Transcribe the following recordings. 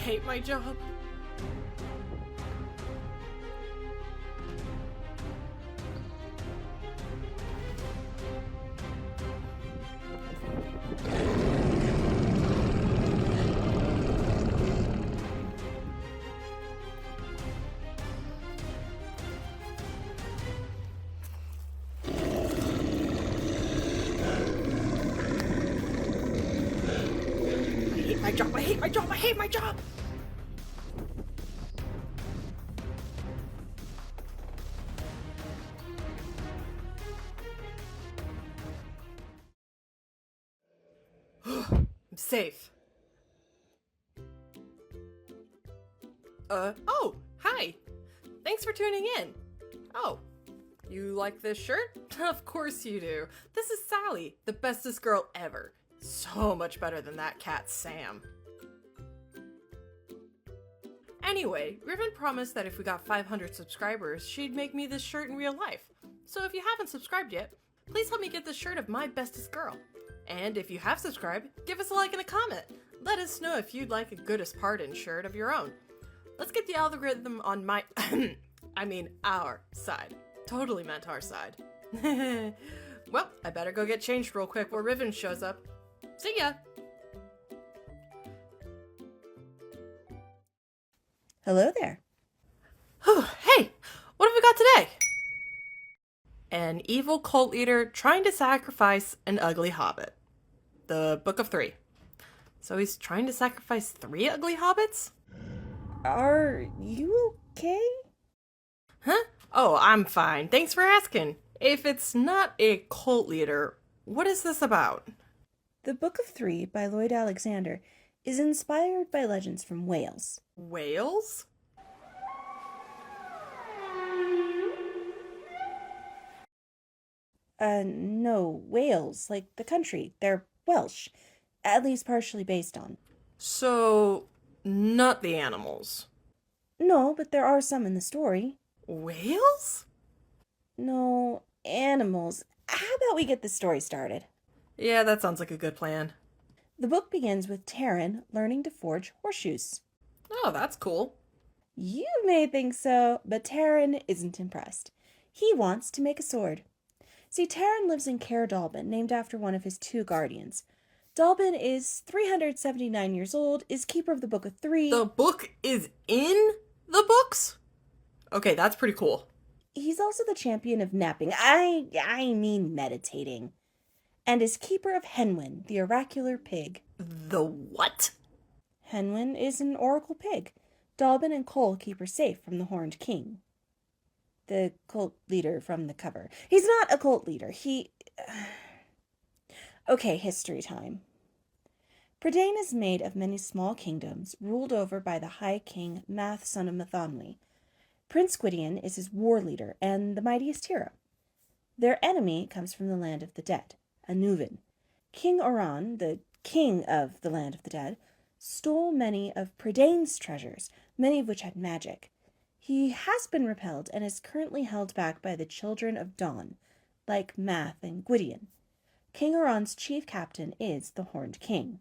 hate my job. I hate my job, I hate my job! I'm safe. Oh, hi! Thanks for tuning in. Oh, you like this shirt? Of course you do. This is Sally, the bestest girl ever. So much better than that cat, Sam. Anyway, Rivan promised that if we got 500 subscribers, she'd make me this shirt in real life. So if you haven't subscribed yet, please help me get this shirt of my bestest girl. And if you have subscribed, give us a like and a comment. Let us know if you'd like a Goodest Pardon shirt of your own. Let's get the algorithm on my, our side. Totally meant our side. Well, I better go get changed real quick before Rivan shows up. See ya! Hello there. Hey, what have we got today? An evil cult leader trying to sacrifice an ugly hobbit. The Book of 3. So he's trying to sacrifice 3 ugly hobbits? Are you okay? Huh? Oh, I'm fine. Thanks for asking. If it's not a cult leader, what is this about? The Book of 3 by Lloyd Alexander is inspired by legends from Wales. Wales? No, Wales, like the country. They're Welsh, at least partially based on. So, not the animals. No, but there are some in the story. Wales? No, animals. How about we get the story started? Yeah, that sounds like a good plan. The book begins with Taran learning to forge horseshoes. Oh, that's cool. You may think so, but Taran isn't impressed. He wants to make a sword. See, Taran lives in Caer Dallben, named after one of his 2 guardians. Dallben is 379 years old, is keeper of the Book of 3. The book is in the books? Okay, that's pretty cool. He's also the champion of napping. I mean meditating. And is keeper of Henwyn, the oracular pig. The what? Henwyn is an oracle pig. Dallben and Cole keep her safe from the Horned King. The cult leader from the cover. He's not a cult leader. Okay, history time. Prydain is made of many small kingdoms, ruled over by the High King Math, son of Mathonwy. Prince Gwydion is his war leader and the mightiest hero. Their enemy comes from the land of the dead, Anuvan. King Oran, the king of the land of the dead, stole many of Prydain's treasures, many of which had magic. He has been repelled and is currently held back by the children of Dawn, like Math and Gwydion. King Oran's chief captain is the Horned King.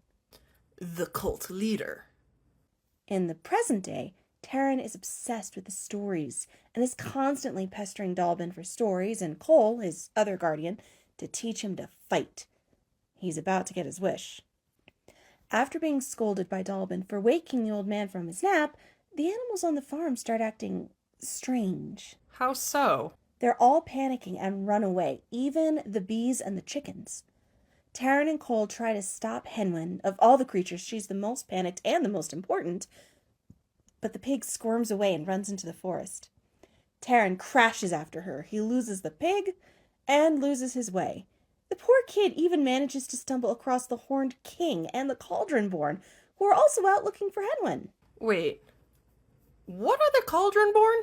The cult leader. In the present day, Taran is obsessed with the stories and is constantly pestering Dallben for stories and Cole, his other guardian, to teach him to fight. He's about to get his wish. After being scolded by Dallben for waking the old man from his nap, the animals on the farm start acting strange. How so? They're all panicking and run away, even the bees and the chickens. Taran and Cole try to stop Henwyn. Of all the creatures, she's the most panicked and the most important. But the pig squirms away and runs into the forest. Taran crashes after her. He loses the pig and loses his way. The poor kid even manages to stumble across the Horned King and the Cauldron-born, who are also out looking for Henwyn. Wait, what are the Cauldron-born?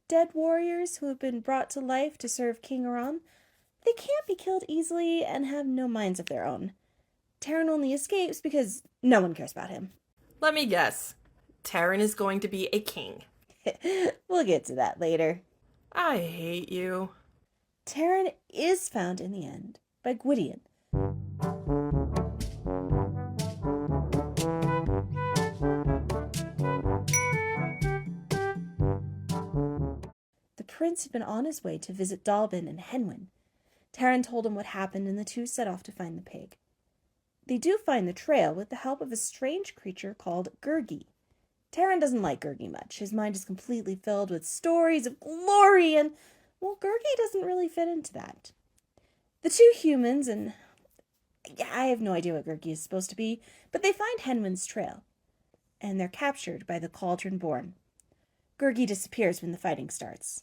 Dead warriors who have been brought to life to serve King Oran. They can't be killed easily and have no minds of their own. Taran only escapes because no one cares about him. Let me guess. Taran is going to be a king. We'll get to that later. I hate you. Taran is found in the end by Gwydion. Prince had been on his way to visit Dalbin and Henwin. Taran told him what happened, and the two set off to find the pig. They do find the trail with the help of a strange creature called Gurgi. Taran doesn't like Gurgi much. His mind is completely filled with stories of glory, and, well, Gurgi doesn't really fit into that. The two humans, and I have no idea what Gurgi is supposed to be, but they find Henwin's trail, and they're captured by the Cauldron Born. Gurgi disappears when the fighting starts.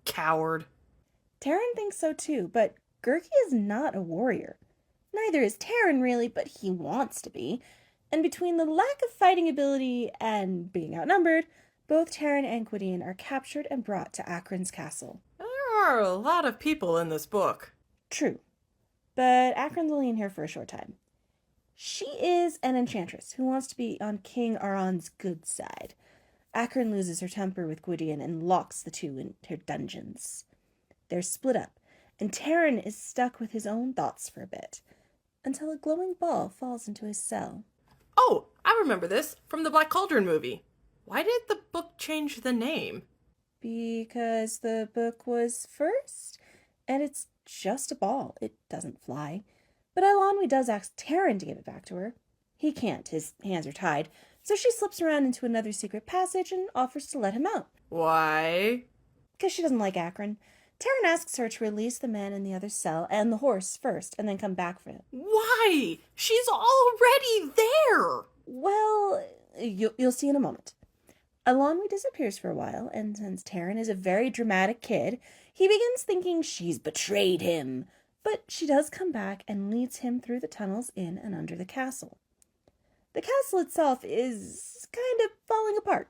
Coward. Taran thinks so too, but Gurgi is not a warrior. Neither is Taran really, but he wants to be. And between the lack of fighting ability and being outnumbered, both Taran and Gwydion are captured and brought to Akron's castle. There are a lot of people in this book. True, but Akron's only in here for a short time. She is an enchantress who wants to be on King Aran's good side. Akron loses her temper with Gwydion and locks the two in her dungeons. They're split up, and Taran is stuck with his own thoughts for a bit, until a glowing ball falls into his cell. Oh, I remember this from the Black Cauldron movie. Why did the book change the name? Because the book was first, and it's just a ball. It doesn't fly. But Eilonwy does ask Taran to give it back to her. He can't. His hands are tied. So she slips around into another secret passage and offers to let him out. Why? Because she doesn't like Akron. Taran asks her to release the man in the other cell and the horse first, and then come back for him. Why? She's already there! Well, you'll see in a moment. Eilonwy disappears for a while, and since Taran is a very dramatic kid, he begins thinking she's betrayed him. But she does come back and leads him through the tunnels in and under the castle. The castle itself is kind of falling apart,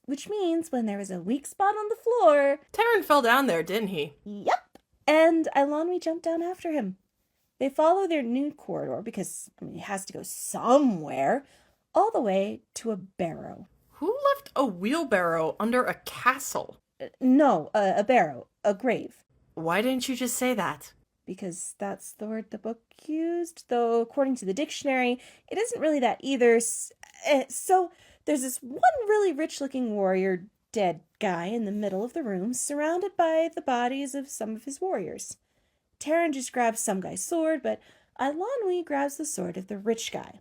which means when there was a weak spot on the floor... Taran fell down there, didn't he? Yep. And Eilonwy jumped down after him. They follow their new corridor because, it has to go somewhere, all the way to a barrow. Who left a wheelbarrow under a castle? No, a barrow, a grave. Why didn't you just say that? Because that's the word the book used, though according to the dictionary, it isn't really that either. So there's this one really rich-looking warrior dead guy in the middle of the room, surrounded by the bodies of some of his warriors. Taran just grabs some guy's sword, but Eilonwy grabs the sword of the rich guy.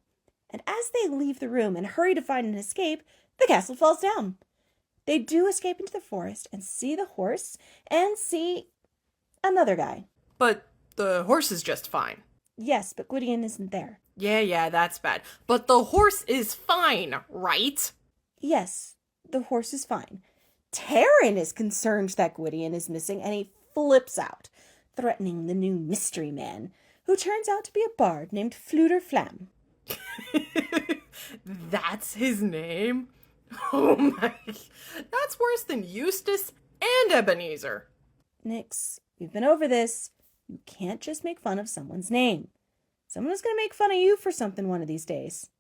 And as they leave the room and hurry to find an escape, the castle falls down. They do escape into the forest and see the horse and see another guy. But the horse is just fine. Yes, but Gwydion isn't there. Yeah, that's bad. But the horse is fine, right? Yes, the horse is fine. Taran is concerned that Gwydion is missing, and he flips out, threatening the new mystery man, who turns out to be a bard named Fluter Flam. That's his name? Oh my... That's worse than Eustace and Ebenezer. Nix, we've been over this. You can't just make fun of someone's name. Someone is going to make fun of you for something one of these days.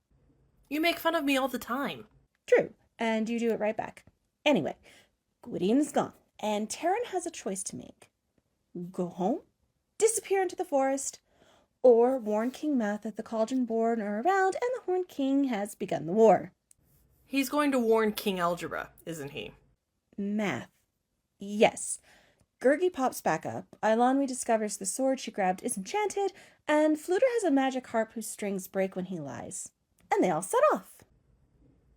You make fun of me all the time. True, and you do it right back. Anyway, Gwydion is gone, and Taran has a choice to make. Go home, disappear into the forest, or warn King Math that the Cauldron Born are around and the Horned King has begun the war. He's going to warn King Algebra, isn't he? Math. Yes. Gurgi pops back up, Eilonwy discovers the sword she grabbed is enchanted, and Fluter has a magic harp whose strings break when he lies. And they all set off.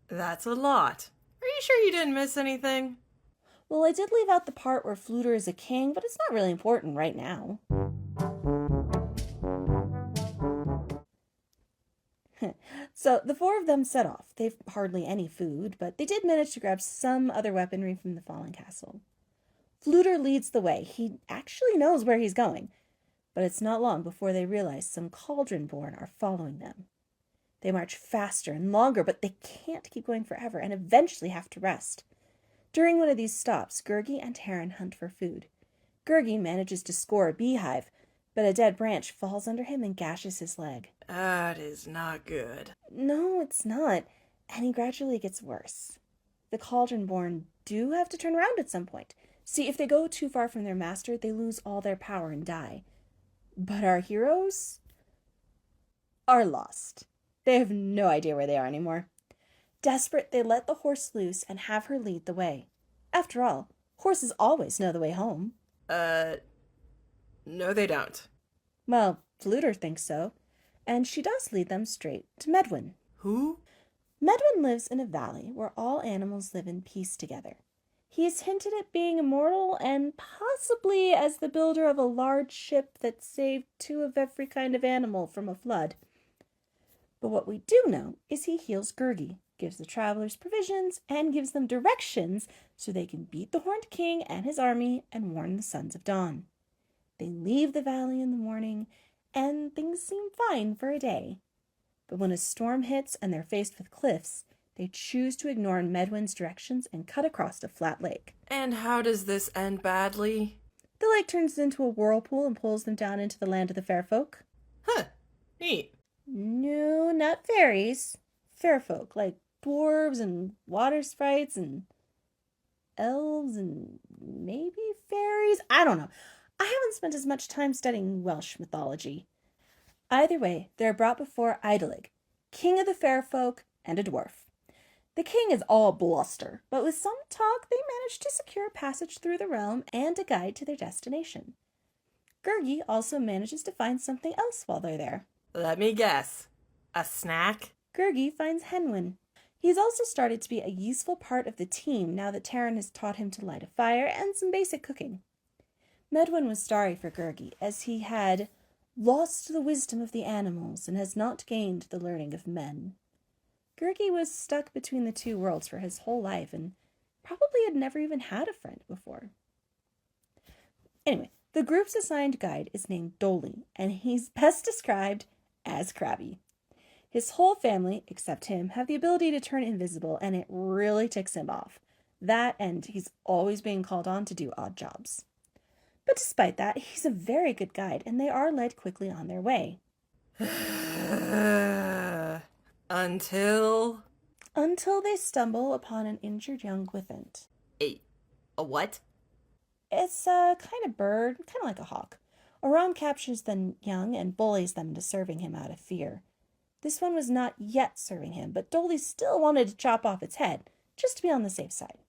That's a lot. Are you sure you didn't miss anything? Well, I did leave out the part where Fluter is a king, but it's not really important right now. So the four of them set off. They've hardly any food, but they did manage to grab some other weaponry from the fallen castle. Fluter leads the way. He actually knows where he's going. But it's not long before they realize some Cauldron-born are following them. They march faster and longer, but they can't keep going forever and eventually have to rest. During one of these stops, Gurgi and Taran hunt for food. Gurgi manages to score a beehive, but a dead branch falls under him and gashes his leg. That is not good. No, it's not. And he gradually gets worse. The Cauldron-born do have to turn around at some point. See, if they go too far from their master, they lose all their power and die. But our heroes are lost. They have no idea where they are anymore. Desperate, they let the horse loose and have her lead the way. After all, Horses always know the way home. No they don't. Well, Fluter thinks so, and she does lead them straight to Medwin. Who? Medwin lives in a valley where all animals live in peace together. He is hinted at being immortal and possibly as the builder of a large ship that saved 2 of every kind of animal from a flood. But what we do know is he heals Gurgi, gives the travelers provisions, and gives them directions so they can beat the Horned King and his army and warn the Sons of Dawn. They leave the valley in the morning, and things seem fine for a day. But when a storm hits and they're faced with cliffs, they choose to ignore Medwin's directions and cut across a flat lake. And how does this end badly? The lake turns into a whirlpool and pulls them down into the land of the fair folk. Huh. Neat. No, not fairies. Fair folk, like dwarves and water sprites and elves and maybe fairies? I don't know. I haven't spent as much time studying Welsh mythology. Either way, they're brought before Idelig, king of the fair folk and a dwarf. The king is all bluster, but with some talk they manage to secure a passage through the realm and a guide to their destination. Gurgi also manages to find something else while they're there. Let me guess. A snack? Gurgi finds Henwin. He's also started to be a useful part of the team now that Taran has taught him to light a fire and some basic cooking. Medwin was sorry for Gurgi, as he had lost the wisdom of the animals and has not gained the learning of men. Gurgi was stuck between the 2 worlds for his whole life and probably had never even had a friend before. Anyway, the group's assigned guide is named Dolly, and he's best described as crabby. His whole family, except him, have the ability to turn invisible, and it really ticks him off. That, and he's always being called on to do odd jobs. But despite that, he's a very good guide, and they are led quickly on their way. Until they stumble upon an injured young Gwythent. A what? It's a kind of bird, kind of like a hawk. Oran captures the young and bullies them into serving him out of fear. This one was not yet serving him, but Dolly still wanted to chop off its head, just to be on the safe side.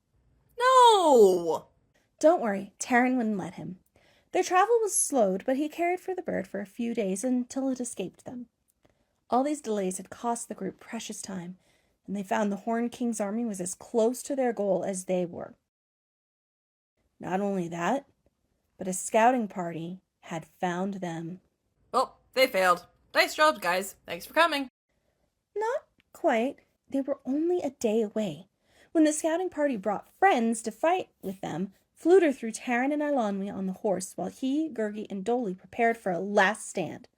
No! Don't worry, Taran wouldn't let him. Their travel was slowed, but he cared for the bird for a few days until it escaped them. All these delays had cost the group precious time, and they found the Horned King's army was as close to their goal as they were. Not only that, but a scouting party had found them. Well, they failed. Nice jobs, guys. Thanks for coming. Not quite. They were only a day away. When the scouting party brought friends to fight with them, Fluter threw Taran and Eilonwy on the horse while he, Gurgi, and Dolly prepared for a last stand.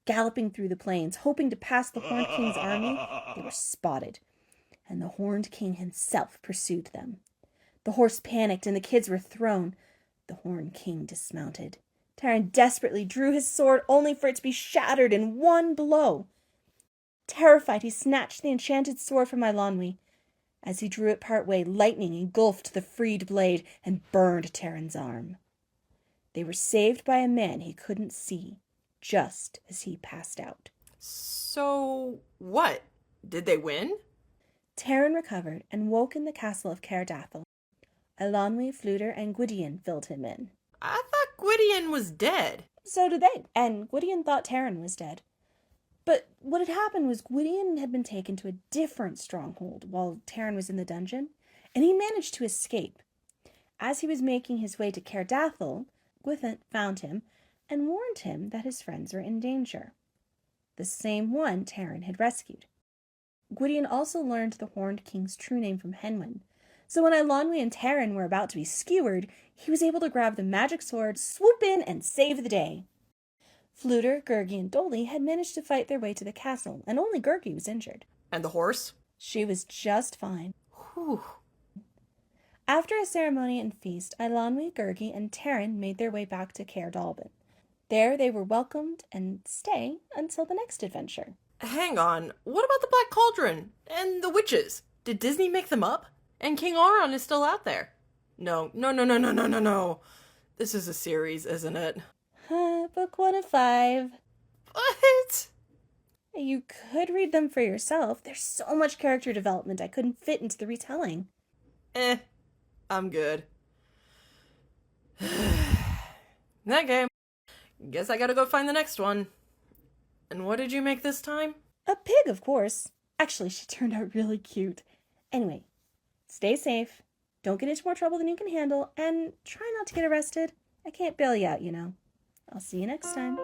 Galloping through the plains, hoping to pass the Horned King's army, they were spotted, and the Horned King himself pursued them. The horse panicked and the kids were thrown. The Horned King dismounted. Taran desperately drew his sword only for it to be shattered in one blow. Terrified, he snatched the enchanted sword from Eilonwy. As he drew it part way, lightning engulfed the freed blade and burned Taran's arm. They were saved by a man he couldn't see, just as he passed out. So, what? Did they win? Taran recovered and woke in the castle of Caerdathil. Eilonwy, Fluter, and Gwydion filled him in. I thought Gwydion was dead. So did they, and Gwydion thought Taran was dead. But what had happened was Gwydion had been taken to a different stronghold while Taran was in the dungeon, and he managed to escape. As he was making his way to Caerdathil, Gwythent found him and warned him that his friends were in danger. The same one Taran had rescued. Gwydion also learned the Horned King's true name from Henwin, so when Eilonwy and Taran were about to be skewered, he was able to grab the magic sword, swoop in, and save the day. Fluter, Gurgi, and Dolly had managed to fight their way to the castle, and only Gurgi was injured. And the horse? She was just fine. Whew. After a ceremony and feast, Eilonwy, Gurgi, and Taran made their way back to Caer Dallben. There they were welcomed and stay until the next adventure. Hang on, what about the Black Cauldron? And the witches? Did Disney make them up? And King Auron is still out there. No. This is a series, isn't it? Book 1 of 5. What? You could read them for yourself. There's so much character development I couldn't fit into the retelling. I'm good. Okay. Guess I gotta go find the next one. And what did you make this time? A pig, of course. Actually, she turned out really cute. Anyway, stay safe. Don't get into more trouble than you can handle. And try not to get arrested. I can't bail you out, you know. I'll see you next time.